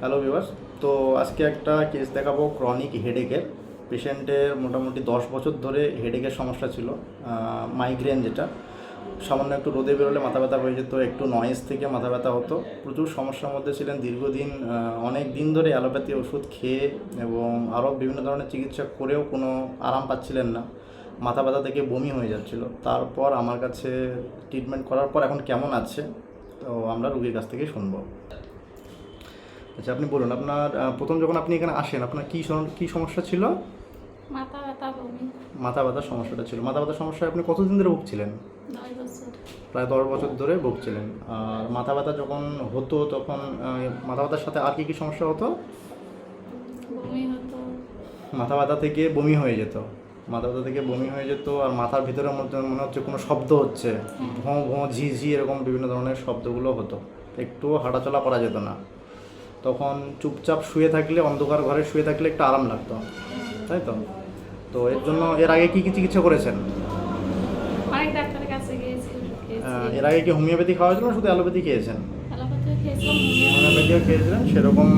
Hello viewers. তো আজকে একটা কেস দেখাবো ক্রনিক হেডেকের। পেশেন্টের মোটামুটি 10 বছর ধরে হেডেকের সমস্যা ছিল, মাইগ্রেন যেটা। সামান্য একটু রোদে বেরোলে মাথা ব্যথা হয়ে যেত, একটু নয়েজ থেকে মাথা ব্যথা হতো, প্রচুর সমস্যার মধ্যে ছিলেন দীর্ঘদিন। অনেক দিন ধরে অ্যালোপ্যাথি ওষুধ খেয়ে এবং আরও বিভিন্ন ধরনের চিকিৎসা করেও কোনো আরাম পাচ্ছিলেন না। মাথা ব্যথা থেকে বমি হয়ে যাচ্ছিল। তারপর আমার কাছে ট্রিটমেন্ট করার পর এখন কেমন আছে, তো আমরা রোগীর কাছ থেকে শুনবো। আচ্ছা, আপনি বলুন, আপনার প্রথম যখন আপনি এখানে আসেন আপনার কী সমস্যা ছিল? মাথা ব্যথা, বমি। মাথা ব্যথার সমস্যাটা ছিল। মাথা ব্যথার সমস্যায় আপনি কতদিন ধরে ভুগছিলেন? 10 বছর। প্রায় 10 বছর ধরে ভুগছিলেন। আর মাথা ব্যথা যখন হতো তখন মাথা ব্যথার সাথে আর কী সমস্যা হতো? বমি হতো। মাথা ব্যথা থেকে বমি হয়ে যেত। মাথা ব্যথা থেকে বমি হয়ে যেত আর মাথার ভিতরের মধ্যে মনে হচ্ছে কোনো শব্দ হচ্ছে, ভোঁ ভোঁ ঝি ঝি এরকম বিভিন্ন ধরনের শব্দগুলো হতো। একটুও হাঁটাচলা করা যেত না। তখন চুপচাপ শুয়ে থাকলে, অন্ধকার ঘরে শুয়ে থাকলে একটু আরাম লাগতো, তাই তো? তো এর জন্য এর আগে কী চিকিৎসা করেছেন? অনেক ডাক্তারের কাছে গিয়েছি। এর আগে কি হোমিওপ্যাথি খাওয়া হয়েছিল না শুধু অ্যালোপ্যাথি খেয়েছেন? অ্যালোপ্যাথি খেয়েছিলাম। হোমিওপ্যাথিও খেয়েছিলেন, সেরকম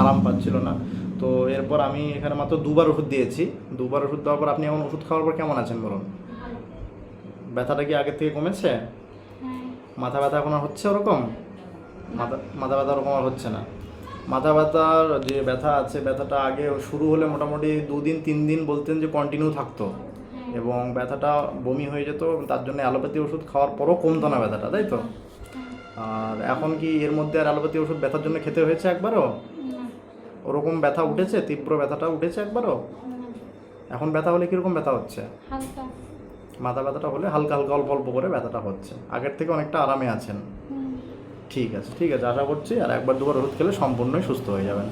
আরাম পাচ্ছিল না। তো এরপর আমি এখানে মাত্র 2বার ওষুধ দিয়েছি। 2বার ওষুধ দেওয়ার পর আপনি এখন ওষুধ খাওয়ার পর কেমন আছেন বলুন? ভালো। ব্যথাটা কি আগের থেকে কমেছে? হ্যাঁ। মাথা ব্যথা এখন আর হচ্ছে ওরকম? মাথা ব্যথা ওরকম আর হচ্ছে না। মাথা ব্যথার যে ব্যথা আছে, ব্যথাটা আগে শুরু হলে মোটামুটি 2 দিন 3 দিন বলতেন যে কন্টিনিউ থাকতো এবং ব্যথাটা বমি হয়ে যেত। তার জন্য অ্যালোপ্যাথি ওষুধ খাওয়ার পরও কমতো না ব্যথাটা, তাই তো? আর এখন কি এর মধ্যে আর অ্যালোপ্যাথি ওষুধ ব্যথার জন্য খেতে হয়েছে একবারও? না। ওরকম ব্যথা উঠেছে, তীব্র ব্যথাটা উঠেছে একবারও? এখন ব্যথা হলে কীরকম ব্যথা হচ্ছে? হালকা। মাথা ব্যথাটা হলে হালকা হালকা অল্প অল্প করে ব্যথাটা হচ্ছে, আগের থেকে অনেকটা আরামে আছেন। ঠিক আছে, আশা করছি আর 1-2বার ওষুধ খেলে সম্পূর্ণই সুস্থ হয়ে যাবেন।